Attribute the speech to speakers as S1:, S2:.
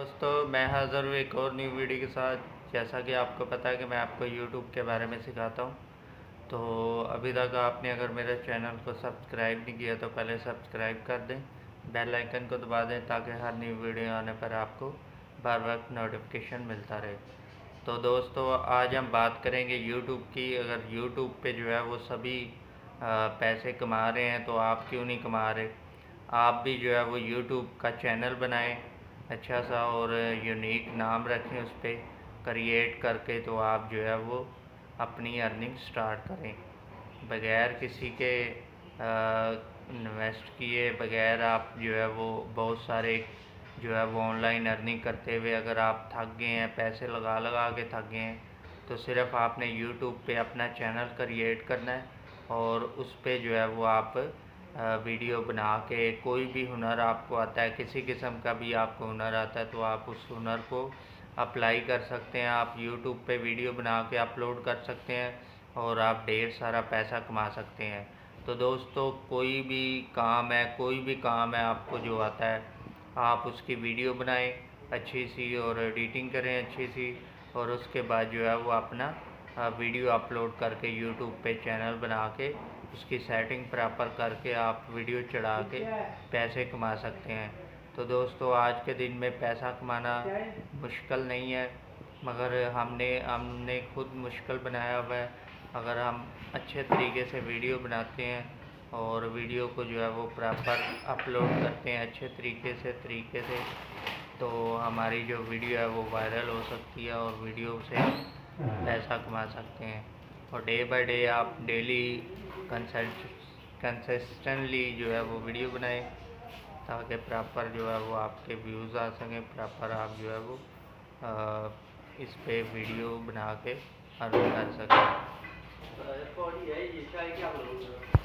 S1: दोस्तों, मैं हाज़िर हूँ एक और न्यू वीडियो के साथ। जैसा कि आपको पता है कि मैं आपको यूट्यूब के बारे में सिखाता हूँ। तो अभी तक आपने अगर मेरे चैनल को सब्सक्राइब नहीं किया तो पहले सब्सक्राइब कर दें, बेल आइकन को दबा दें ताकि हर न्यू वीडियो आने पर आपको बार बार नोटिफिकेशन मिलता रहे। तो दोस्तों, आज हम बात करेंगे यूट्यूब की। अगर यूट्यूब पे जो है वो सभी पैसे कमा रहे हैं तो आप क्यों नहीं कमा रहे। आप भी जो है वो यूट्यूब का चैनल बनाएं अच्छा सा और यूनिक नाम रखें उस पर क्रिएट करके, तो आप जो है वो अपनी अर्निंग स्टार्ट करें बगैर किसी के इन्वेस्ट किए बगैर। आप जो है वो बहुत सारे जो है वो ऑनलाइन अर्निंग करते हुए अगर आप थक गए हैं, पैसे लगा लगा के थक गए हैं, तो सिर्फ आपने यूट्यूब पे अपना चैनल क्रिएट करना है और उस पे जो है वो आप वीडियो बना के, कोई भी हुनर आपको आता है, किसी किस्म का भी आपको हुनर आता है, तो आप उस हुनर को अप्लाई कर सकते हैं। आप यूट्यूब पे वीडियो बना के अपलोड कर सकते हैं और आप ढेर सारा पैसा कमा सकते हैं। तो दोस्तों, कोई भी काम है आपको जो आता है, आप उसकी वीडियो बनाएं अच्छी सी और एडिटिंग करें अच्छी सी, और उसके बाद जो है वो अपना वीडियो अपलोड करके यूट्यूब पे चैनल बना के उसकी सेटिंग प्रॉपर करके आप वीडियो चढ़ा के पैसे कमा सकते हैं। तो दोस्तों, आज के दिन में पैसा कमाना मुश्किल नहीं है, मगर हमने खुद मुश्किल बनाया हुआ है। अगर हम अच्छे तरीके से वीडियो बनाते हैं और वीडियो को जो है वो प्रॉपर अपलोड करते हैं अच्छे तरीके से, तो हमारी जो वीडियो है वो वायरल हो सकती है और वीडियो से पैसा कमा सकते हैं। और डे बाय डे आप डेली कंसिस्टेंटली जो है वो वीडियो बनाएं ताकि प्रॉपर जो है वो आपके व्यूज़ आ सकें, प्रॉपर आप जो है वो इस पे वीडियो बना के अर्न कर सकें।